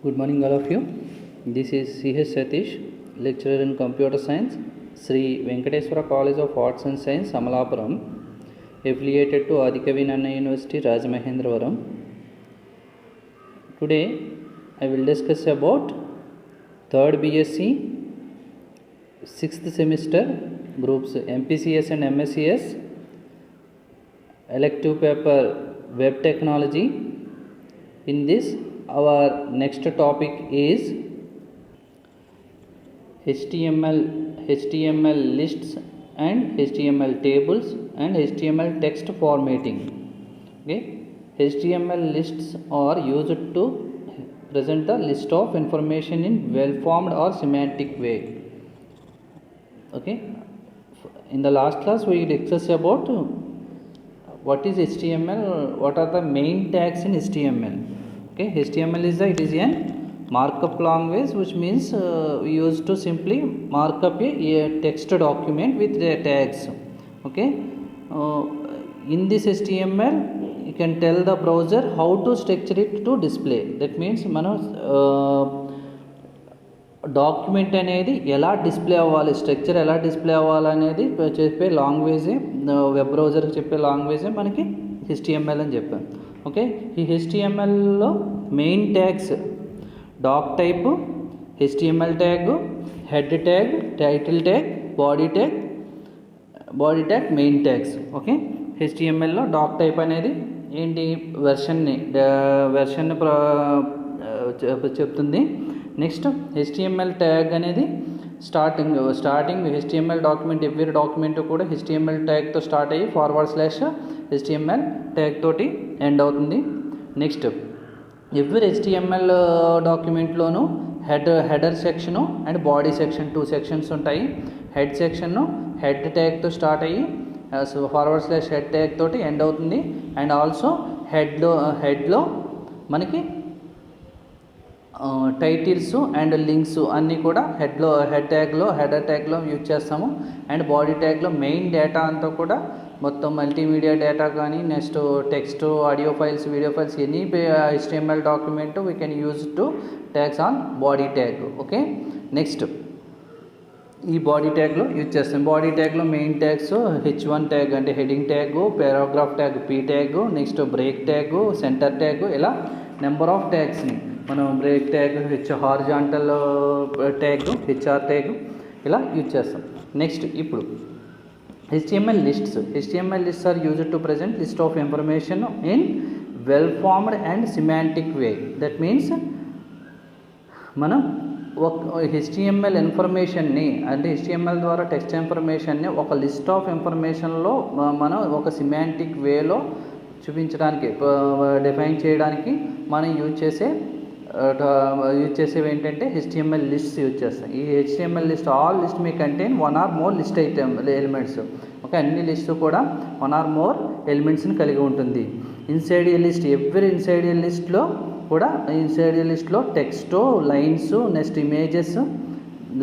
Good morning, all of you. This is C.H. Satish, lecturer in computer science, Sri Venkateswara College of Arts and Science, Amalapuram, affiliated to Adikavi Nanna University, Rajamahendravaram. Today, I will discuss about 3rd BSc, 6th semester groups MPCS and MSCS, elective paper Web Technology. In this, our next topic is HTML lists and HTML tables and HTML text formatting. Okay, HTML lists are used to present the list of information in well-formed or semantic way. Okay, in the last class we discussed about what is HTML, what are the main tags in HTML. Okay, HTML is a markup language, which means we use to simply mark up a text document with the tags. Okay, in this HTML you can tell the browser how to structure it to display. That means document అనేది ఎలా display అవ్వాలి, structure ఎలా display అవ్వాలనేది చెప్పే లాంగ్వేజే, web బ్రౌజర్కి చెప్పే లాంగ్వేజే మనకి HTML అని చెప్పాను. Okay, ఈ HTMLలో main tags doctype, HTML tag, head tag, title tag, body tag, main tags. Okay, HTMLలో డాక్ టైప్ అనేది ఏంటి, వెర్షన్ని చెప్తుంది. నెక్స్ట్ HTML ట్యాగ్ అనేది starting HTML document, every document కూడా HTML ట్యాగ్తో స్టార్ట్ అయ్యి //HTML ట్యాగ్ తోటి ఎండ్ అవుతుంది. నెక్స్ట్ ఎవ్రీ HTML డాక్యుమెంట్లోనూ header section and body section, 2 sections ఉంటాయి. హెడ్ సెక్షన్ను హెడ్ ట్యాగ్తో స్టార్ట్ అయ్యి //head ట్యాగ్ తోటి ఎండ్ అవుతుంది. అండ్ ఆల్సో హెడ్లో మనకి టైటిల్స్ అండ్ లింక్స్ అన్నీ కూడా హెడర్ ట్యాగ్లో యూజ్ చేస్తాము. అండ్ బాడీ ట్యాగ్లో మెయిన్ డేటా అంతా కూడా మొత్తం మల్టీమీడియా డేటా కానీ, next text, audio files, video files, any HTML document we can use two tags on body tag. Okay, next ఈ బాడీ ట్యాగ్లో యూజ్ చేస్తాం. బాడీ ట్యాగ్లో మెయిన్ ట్యాగ్స్ H1 ట్యాగ్ అంటే heading tag, paragraph tag P tag, next break tag, center tag, ఇలా number of ట్యాగ్స్ని మనం break tag, horizontal tag, HR tag ఇలా use చేస్తాం. నెక్స్ట్ ఇప్పుడు HTML lists are used to present list of information in well formed and semantic way. That means మనం HTML ఇన్ఫర్మేషన్ని అంటే HTML ద్వారా టెక్స్ట్ ఇన్ఫర్మేషన్ని ఒక లిస్ట్ ఆఫ్ ఇన్ఫర్మేషన్లో మనం ఒక సిమాంటిక్ వేలో చూపించడానికి, డిఫైన్ చేయడానికి మనం యూజ్ చేసేవి ఏంటంటే HTML లిస్ట్స్ యూజ్ చేస్తాం. ఈ HTML list, all list may contain 1 or more list elements. Okay, అన్ని లిస్టు కూడా 1 or more ఎలిమెంట్స్ని కలిగి ఉంటుంది. Inside a list, inside a లిస్ట్లో కూడా text, lines, next images,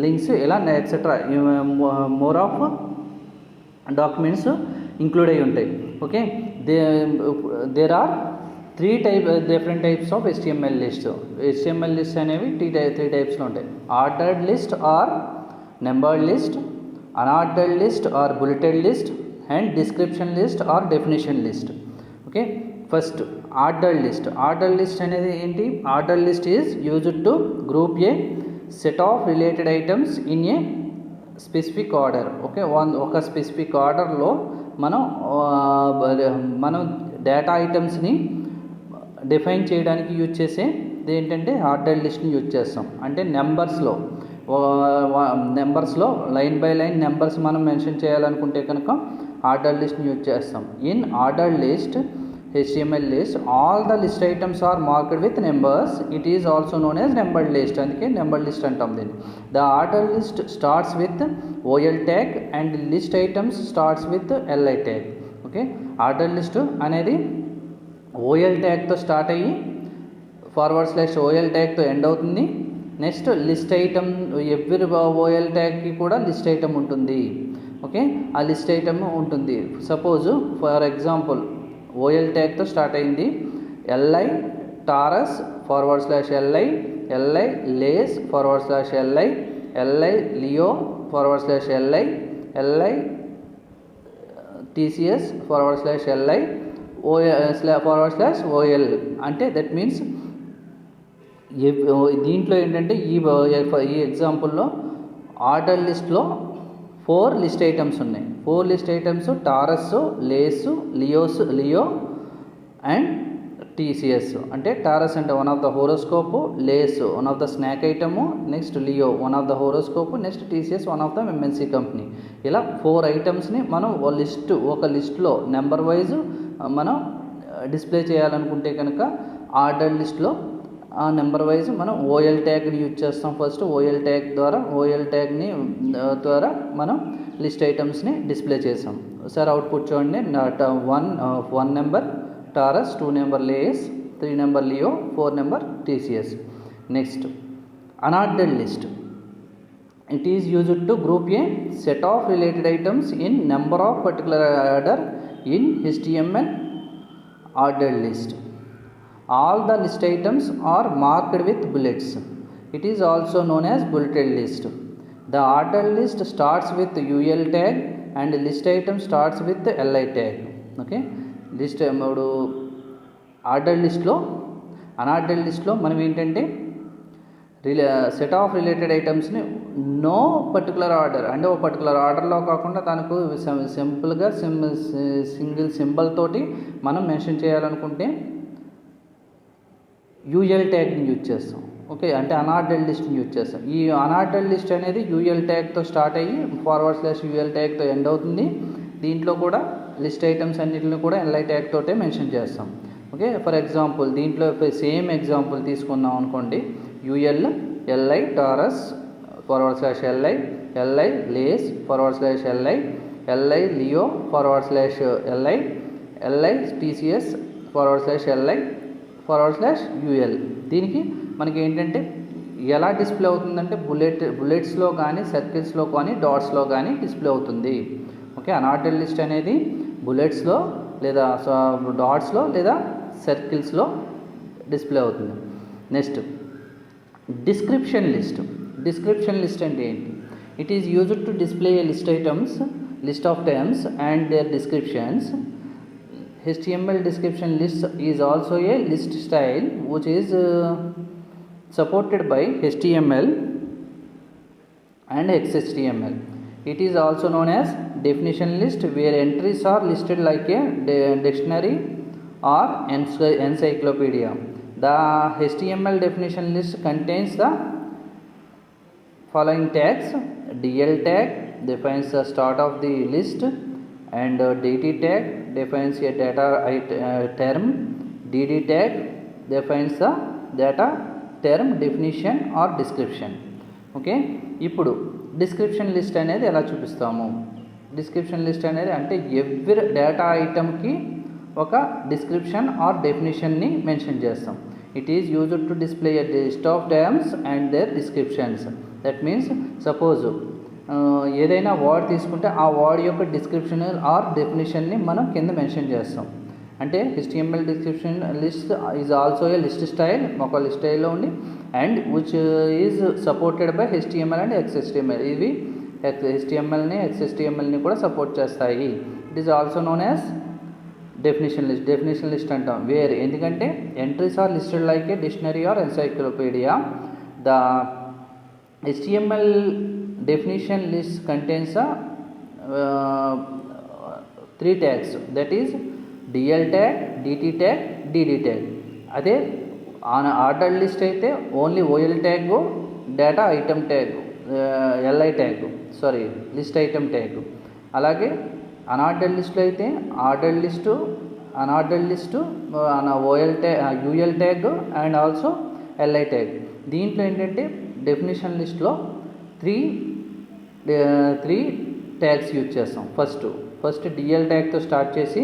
links, ఇలా etcetera more of documents include అయి ఉంటాయి. Okay, there are 3 different types of HTML lists. HTML lists అనేవి 3 typesలో ఉంటాయి. Ordered list or numbered list, unordered list or bulleted list, and description list or definition list. Okay, first ordered list అనేది ఏంటి? Ordered list is used to group a set of related items in a specific order. Okay, ఒక specific ఆర్డర్లో మనం data ఐటమ్స్ని define చేయడానికి use చేసే ఏంటంటే ordered లిస్ట్ని యూజ్ చేస్తాం. అంటే నెంబర్స్లో లైన్ బై లైన్ నెంబర్స్ మనం మెన్షన్ చేయాలనుకుంటే కనుక ఆర్డర్డ్ లిస్ట్ని యూజ్ చేస్తాం. In ordered list, HTML list, all the list items are marked with numbers. It is also known as numbered list. అందుకే నెంబర్డ్ లిస్ట్ అంటాం దీన్ని. The ordered list starts with OL tag and list items starts with LI tag. Okay, ordered list అనేది OL ట్యాగ్తో start అయ్యి //OL ట్యాగ్తో end అవుతుంది. Next list item, every OL ట్యాగ్కి కూడా లిస్ట్ ఐటమ్ ఉంటుంది. ఓకే, ఆ లిస్ట్ ఐటమ్ ఉంటుంది. సపోజ్ ఫర్ ఎగ్జాంపుల్ OL ట్యాగ్తో స్టార్ట్ అయింది, LI Taurus /li LI Lay's /LI, LI Leo /LI, LI TCS /LI, OL అంటే దట్ మీన్స్ దీంట్లో ఏంటంటే ఈ ఎగ్జాంపుల్లో ఆర్డర్ లిస్ట్లో 4 లిస్ట్ ఐటమ్స్ ఉన్నాయి. 4 list items Taurus, Lay's, Leo and TCS. అంటే టారస్ అంటే one of the horoscope, Lay's one of the snack item, next Leo one of the horoscope, next TCS one of the MNC company. ఇలా 4 ఐటమ్స్ని మనం ఒక లిస్ట్లో number wise మనం display చేయాలనుకుంటే కనుక ఆర్డర్ లిస్ట్లో ఆ నెంబర్ వైజ్ మనం OL ట్యాగ్ని యూజ్ చేస్తాం. ఫస్ట్ OL ట్యాగ్ని ద్వారా మనం లిస్ట్ ఐటమ్స్ని డిస్ప్లే చేసాం. సార్ అవుట్పుట్ చూడండి. 1 number Taurus, 2 number Lay's, 3 number Leo, 4 number TCS. Next unordered list. It is used to group a set of related items in number of particular order in HTML ordered list. All the list items are marked with bullets. It is also known as bulleted list. The ordered list starts with UL tag and list item starts with LI tag. Okay, list ఇప్పుడు order లిస్ట్లో unordered లిస్ట్లో మనం ఏంటంటే set of related ఐటమ్స్ని no particular order అంటే ఒక particular ఆర్డర్లో కాకుండా దానికి సింపుల్గా సింగిల్ సింబల్ తోటి మనం మెన్షన్ చేయాలనుకుంటే UL ట్యాగ్ని యూజ్ చేస్తాం. ఓకే, అంటే అన్ఆర్డర్డ్ లిస్ట్ని యూజ్ చేస్తాం. ఈ అన్ఆర్డర్డ్ లిస్ట్ అనేది UL ట్యాగ్తో స్టార్ట్ అయ్యి /UL ట్యాగ్తో ఎండ్ అవుతుంది. దీంట్లో కూడా లిస్ట్ ఐటమ్స్ అన్నింటిని కూడా LI ట్యాగ్ తోటే మెన్షన్ చేస్తాం. ఓకే, ఫర్ ఎగ్జాంపుల్ దీంట్లో సేమ్ ఎగ్జాంపుల్ తీసుకున్నాం అనుకోండి. UL LI Taurus /LI, LI Lay's /LI, LI Leo /LI, LI TCS /LI /UL. దీనికి మనకి ఏంటంటే ఎలా డిస్ప్లే అవుతుందంటే బుల్లెట్స్లో కానీ, సర్కిల్స్లో కానీ, డాట్స్లో కానీ డిస్ప్లే అవుతుంది. ఓకే, అన్ఆర్డర్డ్ లిస్ట్ అనేది బుల్లెట్స్లో లేదా డాట్స్లో లేదా సర్కిల్స్లో డిస్ప్లే అవుతుంది. Next description list. Description list అంటే ఏంటి? It is used to display a list of terms and their descriptions. HTML description list is also a list style which is supported by HTML and XHTML. It is also known as definition list, where entries are listed like a dictionary or encyclopedia. The HTML definition list contains the following tags. DL tag defines the start of the list, and DT tag defines a data term. DD tag defines the data term, definition or description. Okay, ఇప్పుడు description list అనేది ఎలా చూపిస్తాము? Description list అనేది అంటే every data ఐటమ్కి ఒక description or డెఫినేషన్ని mention చేస్తాం. It is used to display a list of terms and their descriptions. That means suppose ఏదైనా వర్డ్ తీసుకుంటే ఆ వర్డ్ యొక్క డిస్క్రిప్షన్ ఆర్ డెఫినేషన్ని మనం కింద మెన్షన్ చేస్తాం. అంటే HTML description list is also a list style, ఒక లిస్ట్ స్టైల్లో ఉండి, and which is supported by HTML and XHTML. ఇవి HTMLని XHTMLని కూడా సపోర్ట్ చేస్తాయి. It is also known as definition list. Definition list అంటాం వేర్, ఎందుకంటే entries are listed like a dictionary or encyclopedia. The HTML definition list contains 3 tags, that is DL tag, DT tag, DD tag. అదే order list అయితే only OL tag, data item tag, LI tag, list item tag. అలాగే unordered లిస్ట్లో అయితే ordered list, unordered list, UL tag and also LI tag. దీంట్లో ఏంటంటే definition లిస్ట్లో 3 tags use చేస్తాం. First DL ట్యాగ్తో start చేసి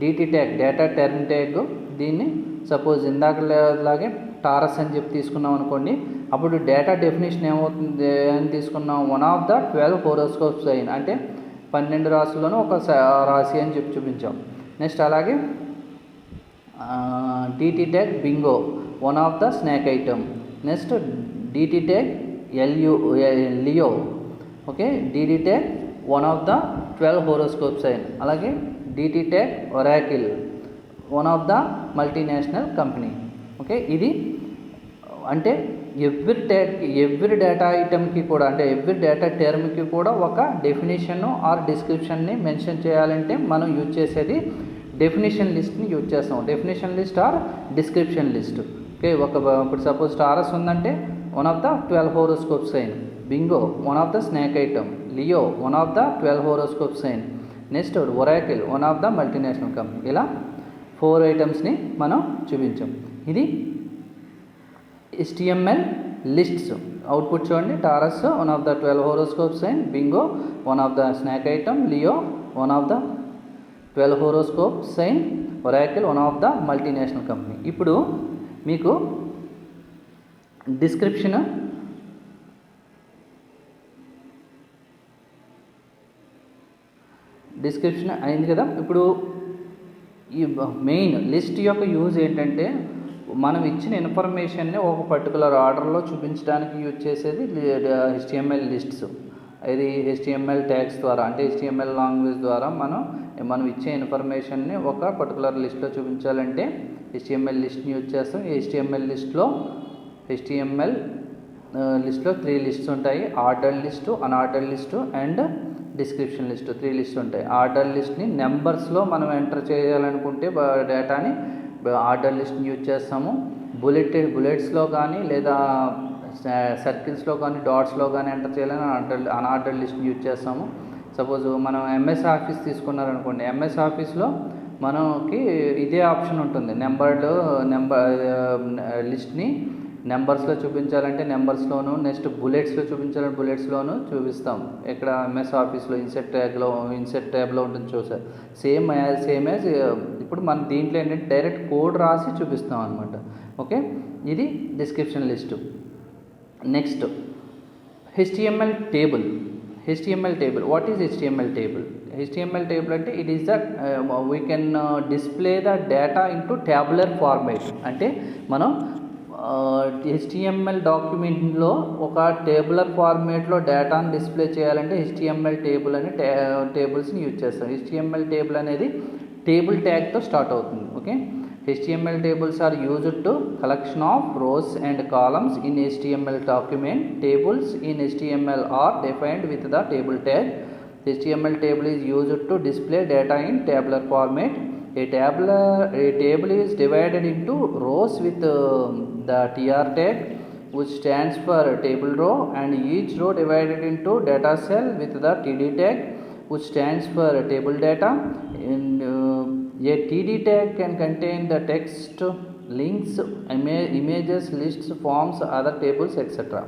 DT tag data term tag. దీన్ని suppose ఇందాకలాగే taurus అని చెప్పి తీసుకున్నాం అనుకోండి, అప్పుడు డేటా డెఫినేషన్ ఏమవుతుంది అని తీసుకున్నాం, 1 ఆఫ్ ద 12 హోరోస్కోప్ సైన్, అంటే 12 రాశుల్లోనూ ఒక రాశి అని చెప్పి చూపించాం. నెక్స్ట్ అలాగే DT tag Bingo, 1 of the snack item. Next DT tag Leo, okay. DT tag one of the 12 horoscope sign. అలాగే DT tag Oracle, one of the multinational company, okay. ఇది అంటే ఎవ్రీ డేటా ఐటమ్కి కూడా, అంటే every data టర్మ్కి కూడా ఒక definition are డిస్క్రిప్షన్ని mention చేయాలంటే మనం use చేసేది డెఫినేషన్ లిస్ట్ని యూజ్ చేస్తాం. Definition list or description list, okay. ఇప్పుడు సపోజ్ టారస్ ఉందంటే one of the 12 horoscope sign, Bingo one of the snack item, Leo one of the 12 horoscope sign, next Oracle one of the multinational company. ఇలా 4 ఐటమ్స్ని మనం చూపించాం. ఇది HTML lists. Output చూడండి, Taurus one of the 12 horoscope sign, Bingo one of the snack item, Leo one of the 12 horoscope sign, Oracle one of the multinational company. ఇప్పుడు మీకు description అయింది కదా. ఇప్పుడు ఈ మెయిన్ లిస్ట్ యొక్క యూజ్ ఏంటంటే మనం ఇచ్చిన ఇన్ఫర్మేషన్ని ఒక పర్టికులర్ ఆర్డర్లో చూపించడానికి యూజ్ చేసేది HTML లిస్ట్స్. ఇది HTML ట్యాగ్స్ ద్వారా, అంటే HTML లాంగ్వేజ్ ద్వారా మనం ఇచ్చే ఇన్ఫర్మేషన్ని ఒక పర్టికులర్ లిస్ట్లో చూపించాలంటే HTML లిస్ట్ని యూజ్ చేస్తాం. ఈ HTML లిస్ట్లో 3 లిస్ట్స్ ఉంటాయి. Order list, unorder list and description list, 3 lists ఉంటాయి. ఆర్డర్ లిస్ట్ని నెంబర్స్లో మనం ఎంటర్ చేయాలనుకుంటే డేటాని ఆర్డర్ లిస్ట్ని యూజ్ చేస్తాము. బుల్లెట్స్లో కానీ లేదా సర్కిల్స్లో కానీ డాట్స్లో కానీ ఎంటర్ చేయాలని అన్ఆర్డర్ లిస్ట్ని యూజ్ చేస్తాము. సపోజ్ మనం MS ఆఫీస్ తీసుకున్నారనుకోండి, MS ఆఫీస్లో మనకి ఇదే ఆప్షన్ ఉంటుంది. నెంబర్ లిస్ట్ని నెంబర్స్లో చూపించాలంటే నెంబర్స్లోను, నెక్స్ట్ బుల్లెట్స్లో చూపించాలంటే బుల్లెట్స్లోను చూపిస్తాం. ఇక్కడ MS ఆఫీస్లో ఇన్సెట్ ట్యాబ్లో ఉంటుంది చూసారు. సేమ్ యాజ్ ఇప్పుడు మన దీంట్లో ఏంటంటే డైరెక్ట్ కోడ్ రాసి చూపిస్తాం అనమాట, ఓకే. ఇది description list. Next HTML table. What is HTML table? HTML table అంటే it is the we can display the data into tabular format. అంటే మనం HTML డాక్యుమెంట్లో ఒక టేబులర్ ఫార్మేట్లో డేటాను డిస్ప్లే చేయాలంటే HTML టేబుల్ అని టేబుల్స్ని యూజ్ చేస్తాం. HTML టేబుల్ అనేది టేబుల్ ట్యాగ్తో స్టార్ట్ అవుతుంది, okay. HTML tables are used to collection of rows and columns in HTML document. Tables in HTML are defined with the table tag. HTML table is used to display data in tabular format. A table is divided into rows with the TR tag, which stands for table row, and each row divided into data cell with the TD tag, which stands for table data. A TD tag can contain the text, links, images, lists, forms, other tables, etc.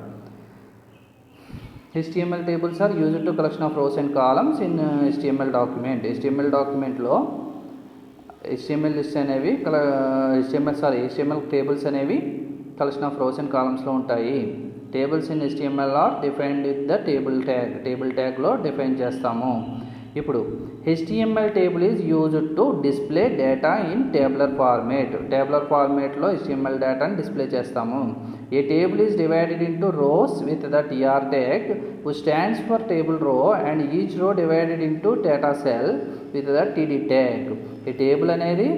HTML tables are used to collection of rows and columns in HTML document. HTML document లో HTML lists అనేవి HTML tables అనేవి collection of rows and columns లో ఉంటాయి. Tables in HTML are defined with the table tag లో define చేస్తాము. ఇప్పుడు HTML table is used to display data in tabular ఫార్మేట్లో HTML డేటాని డిస్ప్లే చేస్తాము. A table is divided into rows with the TR tag which stands for table row and each row divided into data cell with the TD tag. ఈ table అనేది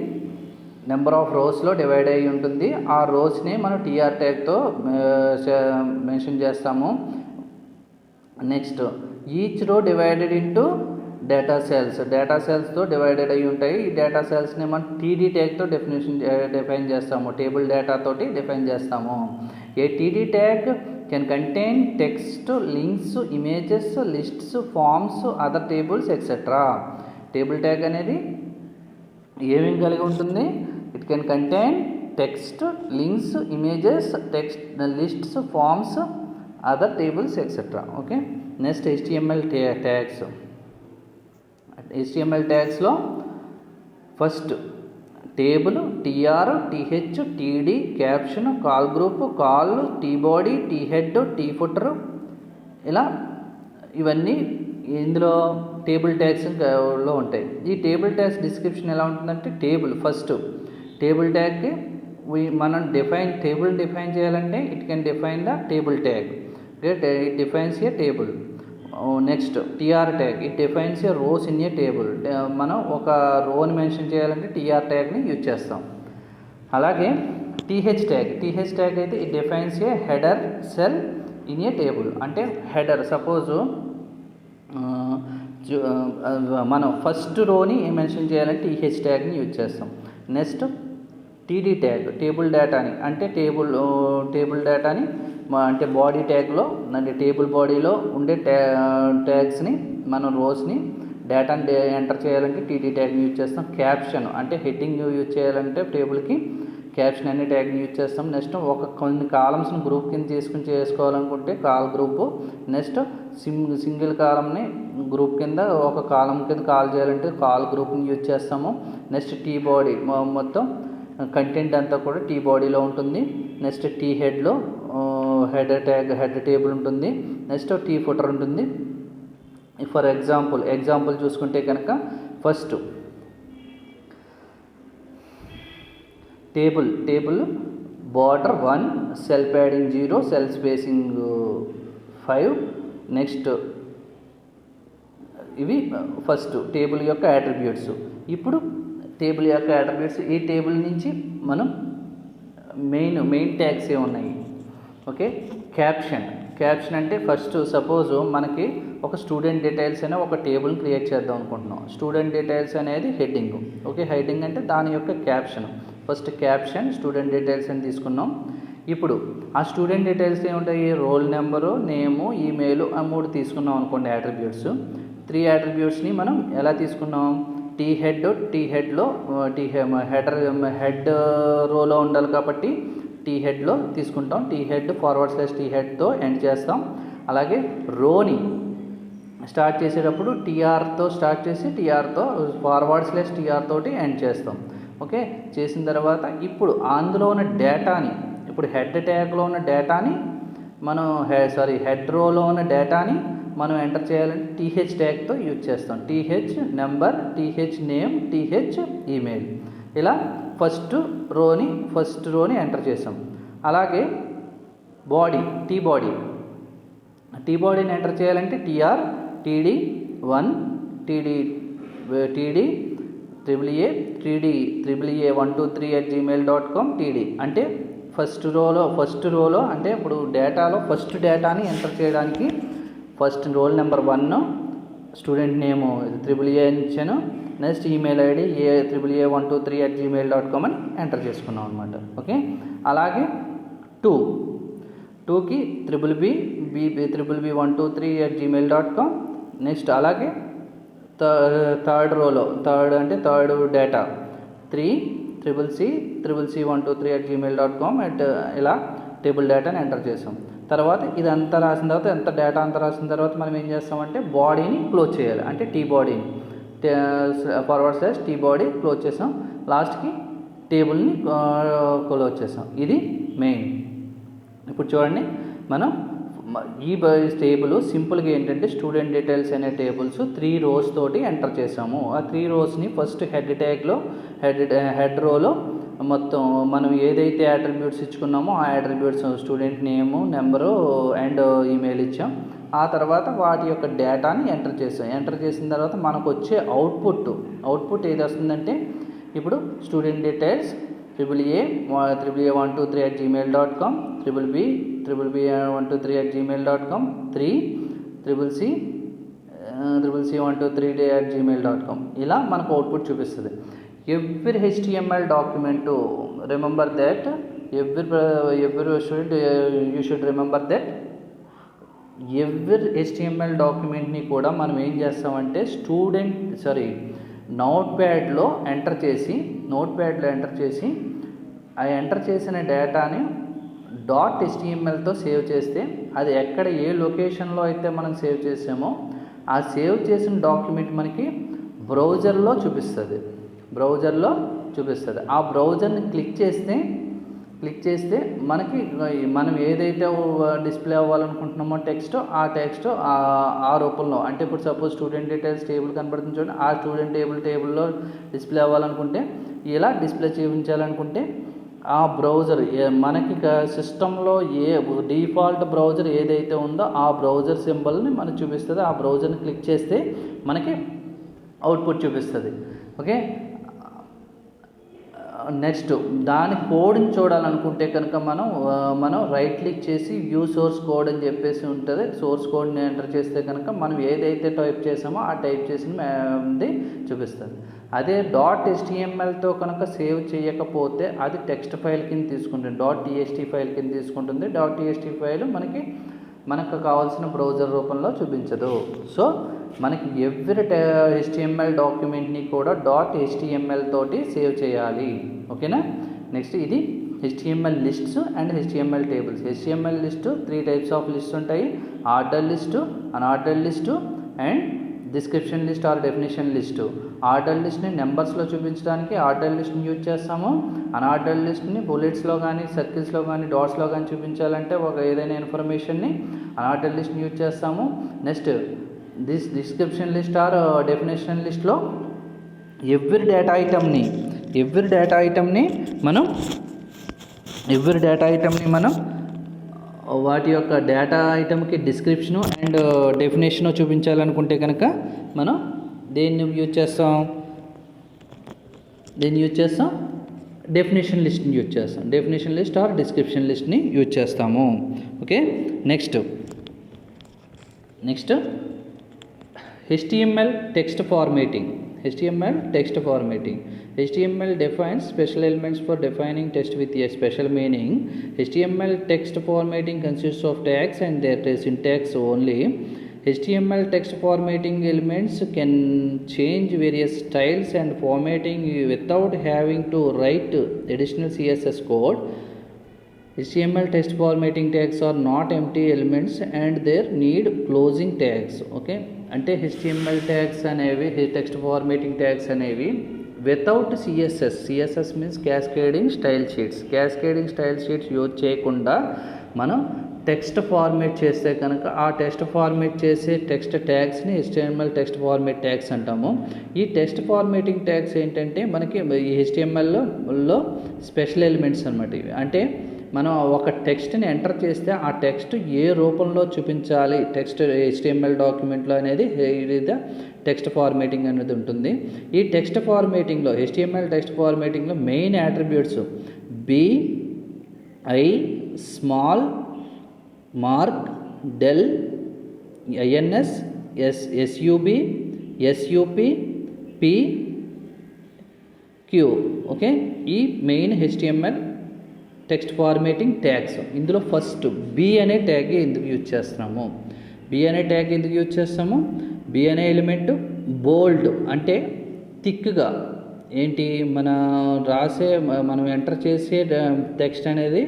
number of రోస్లో divide అయ్యి ఉంటుంది. ఆ రోస్ని మనం TR ట్యాగ్తో mention చేస్తాము. Next each row divided into data సెల్స్తో డివైడెడ్ అయ్యి ఉంటాయి. ఈ డేటా సెల్స్ని మనం TD ట్యాగ్తో డిఫైన్ చేస్తాము, టేబుల్ డేటా తోటి డిఫైన్ చేస్తాము. A TD tag can contain text, links, images, lists, forms, other tables etcetera. Table tag అనేది ఏమేమి కలిగి ఉంటుంది? It can contain text, links, images, lists, forms, other tables etcetera, okay. Next HTML tags. HTML ట్యాగ్స్లో first table, TR, TH, TD, caption, col group, col, tbody, thead, tfoot, ఇలా ఇవన్నీ ఇందులో table ట్యాగ్స్లో ఉంటాయి. ఈ టేబుల్ ట్యాగ్స్ డిస్క్రిప్షన్ ఎలా ఉంటుందంటే first table ట్యాగ్కి మనం టేబుల్ డిఫైన్ చేయాలంటే it can define the table tag. It defines a table. Next TR tag, it defines a rows in a table. మనం ఒక రోని మెన్షన్ చేయాలంటే టీఆర్ ట్యాగ్ని యూజ్ చేస్తాం. అలాగే టీహెచ్ ట్యాగ్ అయితే it defines a header cell in a table. అంటే header, suppose మనం ఫస్ట్ రోని మెన్షన్ చేయాలంటే టీహెచ్ ట్యాగ్ని యూజ్ చేస్తాం. నెక్స్ట్ టీడీ ట్యాగ్, టేబుల్ డేటాని, అంటే టేబుల్ డేటాని అంటే బాడీ ట్యాగ్లో, అంటే టేబుల్ బాడీలో ఉండే ట్యాగ్స్ని, మనం రోస్ని డేటాని ఎంటర్ చేయాలంటే టీడీ ట్యాగ్ని యూజ్ చేస్తాం. క్యాప్షన్ అంటే హెడ్డింగ్ యూజ్ చేయాలంటే టేబుల్కి క్యాప్షన్ అనే ట్యాగ్ని యూజ్ చేస్తాం. నెక్స్ట్ కొన్ని కాలమ్స్ని గ్రూప్ కింద చేసుకోవాలనుకుంటే కాల్ గ్రూపు. నెక్స్ట్ సింగిల్ కాలమ్ని గ్రూప్ కింద ఒక కాలం కింద కాల్ చేయాలంటే కాల్ గ్రూప్ని యూజ్ చేస్తాము. నెక్స్ట్ టీ బాడీ, మొత్తం కంటెంట్ అంతా కూడా టీ బాడీలో ఉంటుంది. నెక్స్ట్ టీ హెడ్లో హెడ్ టేబుల్ ఉంటుంది. నెక్స్ట్ టీ ఫుటర్ ఉంటుంది. ఫర్ ఎగ్జాంపుల్ చూసుకుంటే కనుక first table border 1, cell padding 0, cell spacing 5. Next ఇవి ఫస్ట్ టేబుల్ యొక్క అట్రిబ్యూట్స్. ఇప్పుడు టేబుల్ యొక్క అట్రిబ్యూట్స్, ఈ టేబుల్ నుంచి మనం మెయిన్ ట్యాగ్స్ ఉన్నాయి. ఓకే, క్యాప్షన్ అంటే ఫస్ట్ సపోజ్ మనకి ఒక స్టూడెంట్ డీటెయిల్స్ అనే ఒక టేబుల్ని క్రియేట్ చేద్దాం అనుకుంటున్నాం. స్టూడెంట్ డీటెయిల్స్ అనేది హెడ్డింగ్. ఓకే, హెడ్డింగ్ అంటే దాని యొక్క caption. First caption student details అని తీసుకున్నాం. ఇప్పుడు ఆ స్టూడెంట్ డీటెయిల్స్ ఏముంటాయి? రోల్ నెంబరు, నేము, ఈమెయిల్, ఆ 3 తీసుకున్నాం అనుకోండి అట్రిబ్యూట్స్. 3 అట్రిబ్యూట్స్ని మనం ఎలా తీసుకున్నాం? హెడ్ రోలో ఉండాలి కాబట్టి హెడ్లో తీసుకుంటాం. హెడ్ /T హెడ్తో ఎండ్ చేస్తాం. అలాగే రోని స్టార్ట్ చేసేటప్పుడు టీఆర్తో స్టార్ట్ చేసి టీఆర్తో /TR తోటి ఎండ్ చేస్తాం. ఓకే, చేసిన తర్వాత ఇప్పుడు అందులో ఉన్న డేటాని, ఇప్పుడు హెడ్ ట్యాగ్లో ఉన్న డేటాని మనం హెడ్ రోలో ఉన్న డేటాని మనం ఎంటర్ చేయాలంటే టీహెచ్ ట్యాగ్తో యూజ్ చేస్తాం. TH number, TH name, TH email. ఇలా ఫస్ట్ రోని ఎంటర్ చేసాం. అలాగే టీ బాడీని ఎంటర్ చేయాలంటే TR, TD 1, TD AAA123@gmail.com. TD అంటే ఫస్ట్ రోలో అంటే ఇప్పుడు డేటాలో ఫస్ట్ డేటాని ఎంటర్ చేయడానికి first roll number 1, student name AAA ఇచ్చాను. నెక్స్ట్ ఈమెయిల్ ఐడి AAA123@gmail.com అని ఎంటర్ చేసుకున్నాం అనమాట. ఓకే, అలాగే టూకి BBB123@gmail.com. నెక్స్ట్ అలాగే థర్డ్ డేటా 3 CCC123@gmail.com. ఇలా టేబుల్ డేటాని ఎంటర్ చేసాం. తర్వాత ఇదంతా రాసిన తర్వాత డేటా అంతా రాసిన తర్వాత మనం ఏం చేస్తామంటే బాడీని క్లోజ్ చేయాలి. అంటే టీ బాడీని /T బాడీ క్లోజ్ చేసాం. లాస్ట్కి టేబుల్ని క్లోజ్ చేసాం. ఇది మెయిన్. ఇప్పుడు చూడండి, మనం ఈ టేబుల్ సింపుల్గా ఏంటంటే స్టూడెంట్ డీటెయిల్స్ అనే టేబుల్స్ 3 రోస్ తోటి ఎంటర్ చేసాము. ఆ 3 రోస్ని ఫస్ట్ హెడ్ రోలో మొత్తం మనం ఏదైతే అట్రిబ్యూట్స్ ఇచ్చుకున్నామో ఆ attributes student name, number and email ఇచ్చాం. ఆ తర్వాత వాటి యొక్క డేటాని ఎంటర్ చేసాం. ఎంటర్ చేసిన తర్వాత మనకు వచ్చే అవుట్పుట్ ఏది వస్తుందంటే ఇప్పుడు student details AAA123@gmail.com, BBB123@gmail.com, 3 CCC123@gmail.com. ఇలా మనకు అవుట్పుట్ చూపిస్తుంది. Every HTML document, remember that every student you should remember that every HTML డాక్యుమెంట్ని కూడా మనం ఏం చేస్తామంటే నోట్ ప్యాడ్లో ఎంటర్ చేసి ఆ ఎంటర్ చేసిన డేటాని .htmlతో సేవ్ చేస్తే అది ఎక్కడ ఏ లొకేషన్లో అయితే మనం సేవ్ చేసామో ఆ సేవ్ చేసిన డాక్యుమెంట్ మనకి బ్రౌజర్లో చూపిస్తుంది. ఆ బ్రౌజర్ని క్లిక్ చేస్తే మనకి మనం ఏదైతే డిస్ప్లే అవ్వాలనుకుంటున్నామో ఆ టెక్స్ట్ ఆ రూపంలో, అంటే ఇప్పుడు సపోజ్ స్టూడెంట్ డీటెయిల్స్ టేబుల్ కనబడుతుంది చూడండి, ఆ స్టూడెంట్ టేబుల్లో డిస్ప్లే అవ్వాలనుకుంటే, ఇలా డిస్ప్లే చేయించాలనుకుంటే ఆ బ్రౌజర్ మనకి సిస్టంలో ఏ డిఫాల్ట్ బ్రౌజర్ ఏదైతే ఉందో ఆ బ్రౌజర్ సింబల్ని మనకు చూపిస్తుంది. ఆ బ్రౌజర్ని క్లిక్ చేస్తే మనకి అవుట్పుట్ చూపిస్తుంది. ఓకే, నెక్స్ట్ దాని కోడ్ని చూడాలనుకుంటే కనుక మనం రైట్ క్లిక్ చేసి వ్యూ సోర్స్ కోడ్ అని చెప్పేసి ఉంటుంది. సోర్స్ కోడ్ని ఎంటర్ చేస్తే కనుక మనం ఏదైతే టైప్ చేసామో ఆ టైప్ చేసింది చూపిస్తుంది. అదే .htmlతో కనుక సేవ్ చేయకపోతే అది టెక్స్ట్ ఫైల్ కింద తీసుకుంటుంది, .txt ఫైల్ కింద తీసుకుంటుంది. .txt ఫైల్ మనకు కావాల్సిన బ్రౌజర్ రూపంలో చూపించదు. సో మనకి ఎవ్రీ HTML డాక్యుమెంట్ని కూడా .html తోటి సేవ్ చేయాలి. ఓకేనా. నెక్స్ట్ ఇది HTML lists and HTML tables. HTML list 3 types of list ఉంటాయి. Order list, unordered list and description list or definition list. Order లిస్ట్ని నెంబర్స్లో చూపించడానికి ఆర్డర్ లిస్ట్ని యూజ్ చేస్తాము. అన్ఆర్డర్డ్ లిస్ట్ని బుల్లెట్స్లో కానీ సర్కిల్స్లో కానీ డాట్స్లో కానీ చూపించాలంటే ఏదైనా ఇన్ఫర్మేషన్ని అన్ఆర్డర్డ్ లిస్ట్ని యూజ్ చేస్తాము. Next description list or definition లిస్ట్లో ఎవ్రీ డేటా ఐటమ్ని మనం వాటి యొక్క డేటా ఐటమ్కి డిస్క్రిప్షను అండ్ డెఫినేషను చూపించాలనుకుంటే కనుక మనం దేన్ని యూజ్ చేస్తాం డెఫినేషన్ లిస్ట్ని యూజ్ చేస్తాం. డెఫినేషన్ లిస్ట్ ఆర్ డిస్క్రిప్షన్ లిస్ట్ని యూజ్ చేస్తాము. Okay, next HTML text formatting. HTML defines special elements for defining text with a special meaning. HTML text formatting consists of tags and their syntax only. HTML text formatting elements can change various styles and formatting without having to write additional CSS code. HTML text formatting tags are not empty elements and they need closing tags. Okay, అంటే HTML tags అనేవి text formatting tags అనేవి without CSS means cascading style sheets use చేయకుండా మనం text format చేస్తే కనుక ఆ text format చేసే text ట్యాగ్స్ని HTML టెక్స్ట్ ఫార్మేట్ ట్యాగ్స్ అంటాము. ఈ టెక్స్ట్ ఫార్మేటింగ్ ట్యాగ్స్ ఏంటంటే మనకి ఈ HTMLలో స్పెషల్ ఎలిమెంట్స్ అన్నమాట. ఇవి అంటే మనం ఒక టెక్స్ట్ని ఎంటర్ చేస్తే ఆ టెక్స్ట్ ఏ రూపంలో చూపించాలి టెక్స్ట్ HTML డాక్యుమెంట్లో అనేది టెక్స్ట్ ఫార్మేటింగ్ అనేది ఉంటుంది. ఈ టెక్స్ట్ ఫార్మేటింగ్లో HTML టెక్స్ట్ ఫార్మేటింగ్లో main attributes BI, small, mark, del, INS, SUB, SUP, PQ. Okay, ఈ main HTML text formatting tags. ఇందులో ఫస్ట్ B అనే ట్యాగ్ ఎందుకు యూజ్ చేస్తున్నాము? B అనే ఎలిమెంట్ బోల్డ్ అంటే థిక్గా ఏంటి మనం ఎంటర్ చేసే టెక్స్ట్ అనేది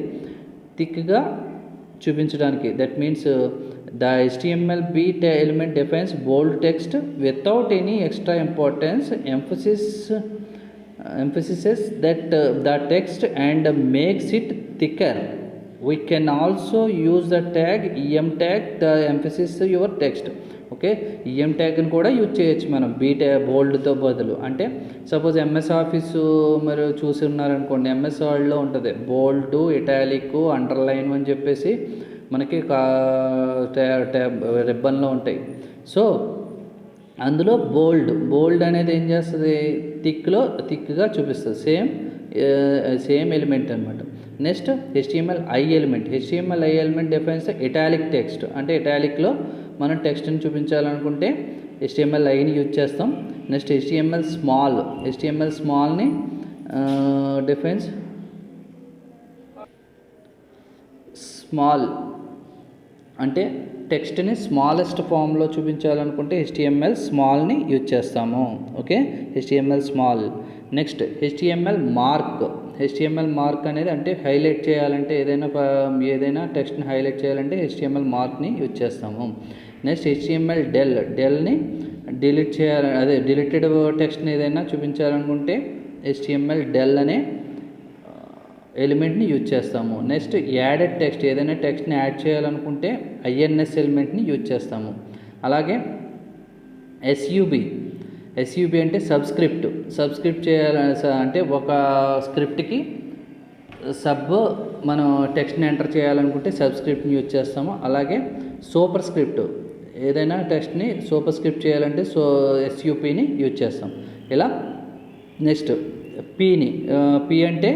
థిక్గా చూపించడానికి. That means the HTML B element defines bold text without any extra importance, emphasizes that the text and makes it thicker. We can also use the tag em tag to emphasize your text. Okay, em ట్యాగ్ని కూడా use చేయొచ్చు మనం బోల్డ్తో బదులు. అంటే suppose MS office మీరు చూసి ఉన్నారనుకోండి, MS వర్డ్లో ఉంటుంది బోల్డ్, italic, underline అని చెప్పేసి మనకి రిబ్బన్లో ఉంటాయి. సో అందులో బోల్డ్ అనేది ఏం చేస్తుంది, థిక్గా చూపిస్తుంది. సేమ్ ఎలిమెంట్ అనమాట. Next HTML I element defines italic text. అంటే ఇటాలిక్లో మనం టెక్స్ట్ని చూపించాలనుకుంటే HTML Iని యూజ్ చేస్తాం. నెక్స్ట్ HTML స్మాల్ని డిఫైన్స్ స్మాల్ అంటే టెక్స్ట్ని స్మాలెస్ట్ ఫామ్లో చూపించాలనుకుంటే HTML స్మాల్ని యూజ్ చేస్తాము. Okay, HTML small. Next HTML mark అనేది అంటే హైలైట్ చేయాలంటే ఏదైనా టెక్స్ట్ని హైలైట్ చేయాలంటే HTML మార్క్ని యూజ్ చేస్తాము. నెక్స్ట్ HTML డెల్ని డిలీటెడ్ టెక్స్ట్ని ఏదైనా చూపించాలనుకుంటే HTML డెల్ అనే ఎలిమెంట్ని యూజ్ చేస్తాము. నెక్స్ట్ యాడెడ్ టెక్స్ట్, ఏదైనా టెక్స్ట్ని యాడ్ చేయాలనుకుంటే INS ఎలిమెంట్ని యూజ్ చేస్తాము. అలాగే SUB అంటే సబ్స్క్రిప్ట్ చేయాలి అంటే ఒక స్క్రిప్ట్కి సబ్ మనం టెక్స్ట్ని ఎంటర్ చేయాలనుకుంటే సబ్స్క్రిప్ట్ని యూజ్ చేస్తాము. అలాగే సూపర్ స్క్రిప్ట్ ఏదైనా టెక్స్ట్ని సూపర్ స్క్రిప్ట్ చేయాలంటే SUPని యూజ్ చేస్తాం. ఇలా నెక్స్ట్ పి అంటే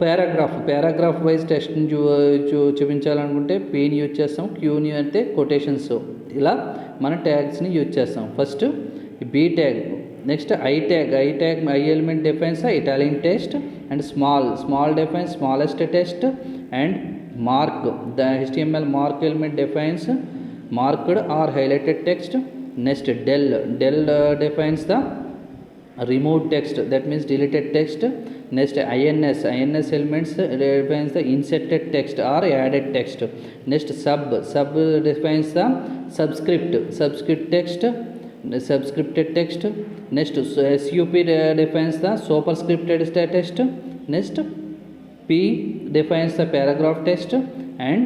పారాగ్రాఫ్ వైజ్ టెక్స్ట్ని చూపించాలనుకుంటే పీని యూజ్ చేస్తాం. క్యూని అంటే కొటేషన్స్. ఇలా మన ట్యాగ్స్ని యూజ్ చేస్తాం. First B tag, next I element defines the Italian text and small defines smallest text and mark the HTML mark element defines marked or highlighted text. Next del defines the removed text, that means deleted text. Next INS elements defines the inserted text or added text. Next sub defines the subscript text, subscripted text. Next SUP defines the superscripted text. Next P defines the paragraph text and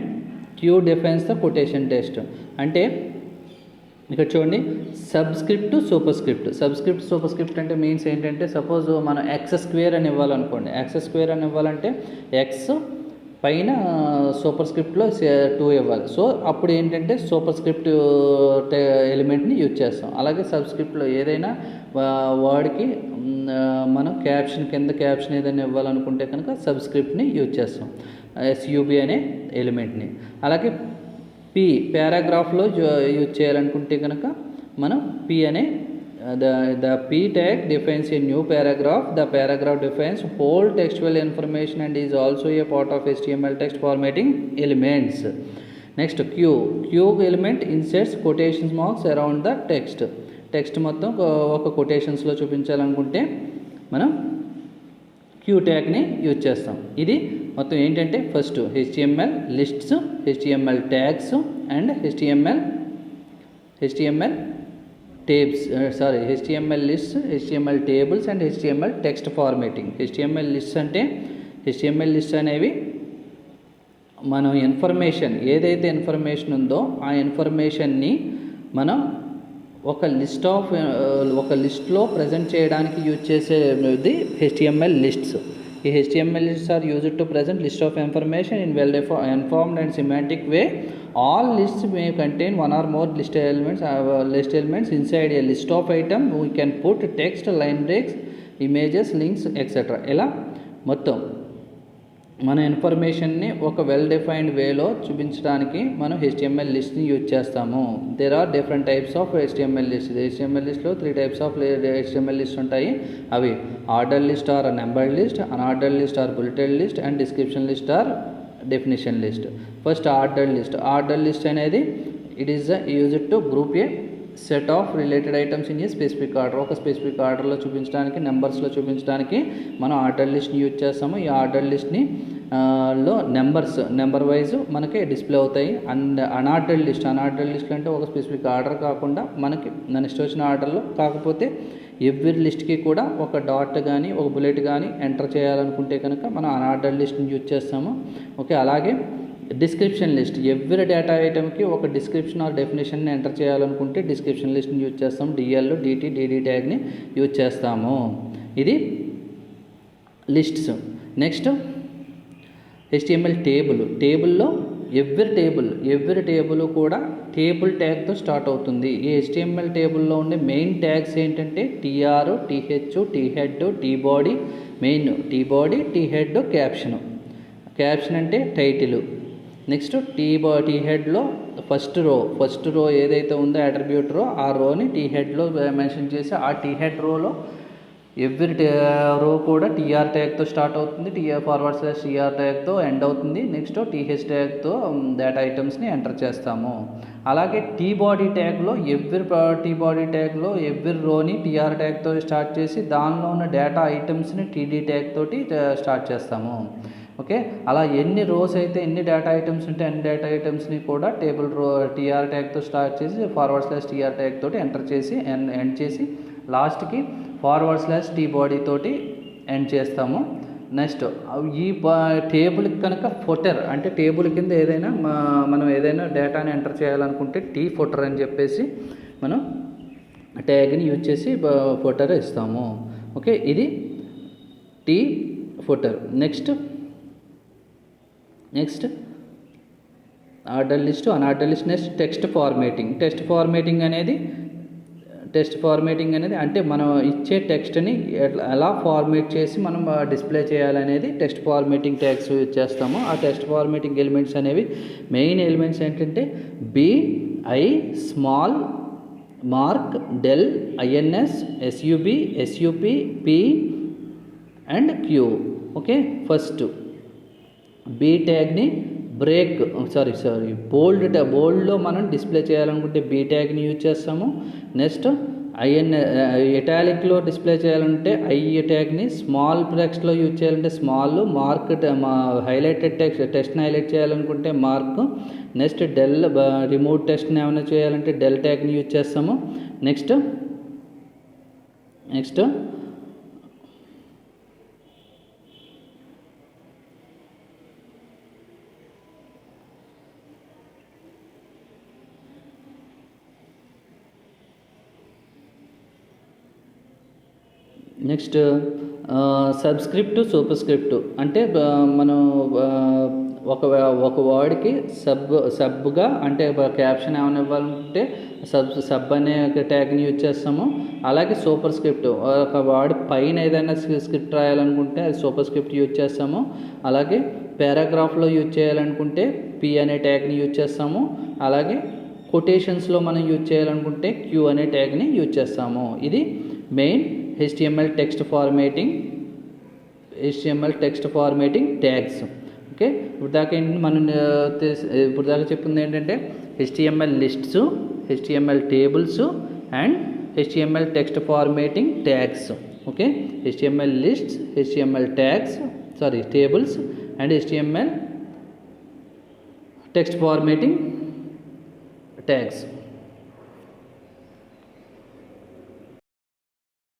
Q defines the quotation text. అంటే ఇక్కడ చూడండి, subscript superscript అంటే means ఏంటంటే, suppose మనం x² అని ఇవ్వాలనుకోండి. x² అని ఇవ్వాలంటే X పైన సూపర్ స్క్రిప్ట్లో 2 ఇవ్వాలి. సో అప్పుడు ఏంటంటే సూపర్ స్క్రిప్ట్ ఎలిమెంట్ని యూజ్ చేస్తాం. అలాగే సబ్స్క్రిప్ట్లో ఏదైనా వర్డ్కి మనం కింద క్యాప్షన్ ఏదైనా ఇవ్వాలనుకుంటే కనుక సబ్స్క్రిప్ట్ని యూజ్ చేస్తాం, SUB అనే ఎలిమెంట్ని. అలాగే పారాగ్రాఫ్లో యూజ్ చేయాలనుకుంటే కనుక మనం P అనే the P tag defines a new paragraph. The paragraph defines whole textual information and is also a part of HTML text formatting elements. Next Q element inserts quotation marks around the text మొత్తం ఒక కొటేషన్స్లో చూపించాలనుకుంటే మనం Q ట్యాగ్ని use చేస్తాం. ఇది మొత్తం ఏంటంటే first HTML lists, HTML tags and HTML lists, HTML tables and HTML text formatting. HTML lists అనేవి మనం information ఏదైతే ఇన్ఫర్మేషన్ ఉందో ఆ ఇన్ఫర్మేషన్ని మనం ఒక లిస్ట్లో ప్రజెంట్ చేయడానికి యూజ్ చేసేది HTML లిస్ట్స్. ఈ HTML lists are used to present list of information in well-informed and semantic way. All lists may contain one or more list elements. Inside a list of item we can put text, line breaks, images, links, etc. ఇలా మొత్తం మన ఇన్ఫర్మేషన్ని ఒక well-defined వేలో చూపించడానికి మనం HTML లిస్ట్ని use చేస్తాము. There are different types of HTML list. HTML లిస్ట్లో 3 టైప్స్ ఆఫ్ HTML లిస్ట్ ఉంటాయి. అవి order list or numbered list, unordered list or bulleted list and description list or definition list. First order list అనేది it is used to group a set of related items in a specific order. ఒక specific ఆర్డర్లో చూపించడానికి, నెంబర్స్లో చూపించడానికి మనం order లిస్ట్ని use చేస్తాము. ఈ order లిస్ట్ని లో నెంబర్ వైజ్ మనకి డిస్ప్లే అవుతాయి. అండ్ అన్ఆర్డర్డ్ లిస్ట్ అంటే ఒక స్పెసిఫిక్ ఆర్డర్ కాకుండా మనకి నెక్స్ట్ వచ్చిన ఆర్డర్లో, కాకపోతే ఎవ్రీ లిస్ట్కి కూడా ఒక డాట్ కానీ ఒక బుల్లెట్ కానీ ఎంటర్ చేయాలనుకుంటే కనుక మనం అన్ఆర్డర్డ్ లిస్ట్ని యూజ్ చేస్తాము. ఓకే, అలాగే డిస్క్రిప్షన్ లిస్ట్ ఎవ్రీ డేటా ఐటమ్కి ఒక డిస్క్రిప్షన్ ఆర్ డెఫినేషన్ని ఎంటర్ చేయాలనుకుంటే డిస్క్రిప్షన్ లిస్ట్ని యూజ్ చేస్తాం. DL, DT, DD ట్యాగ్ని యూజ్ చేస్తాము. ఇది లిస్ట్స్. నెక్స్ట్ HTML టేబుల్లో ఎవ్రీ టేబుల్ కూడా టేబుల్ ట్యాగ్తో స్టార్ట్ అవుతుంది. ఈ HTML టేబుల్లో ఉండే మెయిన్ ట్యాగ్స్ ఏంటంటే TR, TH,Thead, Tbody. Main Tbody, Thead, caption అంటే టైటిల్. నెక్స్ట్ Theadలో ఫస్ట్ రో ఏదైతే ఉందో అట్రిబ్యూట్ రో, ఆ రోని Theadలో మెన్షన్ చేసి ఆ Thead రోలో ఎవ్రీ రో కూడా TR ట్యాగ్తో స్టార్ట్ అవుతుంది, TR/TR ట్యాగ్తో ఎండ్ అవుతుంది. నెక్స్ట్ TH ట్యాగ్తో డేటా ఐటమ్స్ని ఎంటర్ చేస్తాము. అలాగే Tbody ట్యాగ్లో ఎవ్రీ రోని TR ట్యాగ్తో స్టార్ట్ చేసి దానిలో ఉన్న డేటా ఐటమ్స్ని TD ట్యాగ్ తోటి స్టార్ట్ చేస్తాము. ఓకే, అలా ఎన్ని రోస్ అయితే ఎన్ని డేటా ఐటమ్స్ ఉంటే అన్ని డేటా ఐటమ్స్ని కూడా టేబుల్ రో TR ట్యాగ్తో స్టార్ట్ చేసి /TR ట్యాగ్ తోటి ఎంటర్ చేసి ఎండ్ చేసి లాస్ట్కి /Tbody తోటి ఎండ్ చేస్తాము. నెక్స్ట్ ఈ టేబుల్కి కనుక ఫుటర్ అంటే టేబుల్ కింద మనం ఏదైనా డేటాని ఎంటర్ చేయాలనుకుంటే footer అని చెప్పేసి మనం ట్యాగ్ని యూజ్ చేసి ఫుటర్ ఇస్తాము. ఓకే, ఇది footer. Next order list, unorder list. Next text formatting అనేది అంటే మనం ఇచ్చే టెక్స్ట్ని ఎలా ఫార్మేట్ చేసి మనం డిస్ప్లే చేయాలనేది టెక్స్ట్ ఫార్మేటింగ్ ట్యాగ్స్ యూజ్ చేస్తాము. ఆ టెక్స్ట్ ఫార్మేటింగ్ ఎలిమెంట్స్ అనేవి మెయిన్ ఎలిమెంట్స్ ఏంటంటే BI, small, mark, del, INS, SUB, SUP, P and Q. Okay, first B ట్యాగ్ని బోల్డ్లో మనం డిస్ప్లే చేయాలనుకుంటే B ట్యాగ్ని యూజ్ చేస్తాము. నెక్స్ట్ ఇటాలిక్లో డిస్ప్లే చేయాలంటే I ట్యాగ్ని, స్మాల్ టెక్స్ట్లో యూజ్ చేయాలంటే స్మాల్, మార్క్ హైలైటెడ్ టెక్స్ట్ని హైలైట్ చేయాలనుకుంటే మార్క్. నెక్స్ట్ డెల్ రిమూవ్ టెక్స్ట్ని ఏమైనా చేయాలంటే డెల్ ట్యాగ్ని యూజ్ చేస్తాము. నెక్స్ట్ సబ్స్క్రిప్ట్, సూపర్ స్క్రిప్ట్ అంటే మనం ఒక వర్డ్కి సబ్గా అంటే క్యాప్షన్ ఏమైనా ఇవ్వాలంటే సబ్ అనే ట్యాగ్ని యూజ్ చేస్తాము. అలాగే సూపర్ స్క్రిప్ట్, ఒక వర్డ్ పైన ఏదైనా స్క్రిప్ట్ రాయాలనుకుంటే అది సూపర్ స్క్రిప్ట్ యూజ్ చేస్తాము. అలాగే పారాగ్రాఫ్లో యూజ్ చేయాలనుకుంటే P అనే ట్యాగ్ని యూజ్ చేస్తాము. అలాగే కొటేషన్స్లో మనం యూజ్ చేయాలనుకుంటే Q అనే ట్యాగ్ని యూజ్ చేస్తాము. ఇది main HTML text formatting tags. Okay, ఇప్పుడు దాకా చెప్పింది ఏంటంటే HTML lists, HTML tables and HTML text formatting tags. Okay, HTML lists, HTML tables and HTML text formatting tags.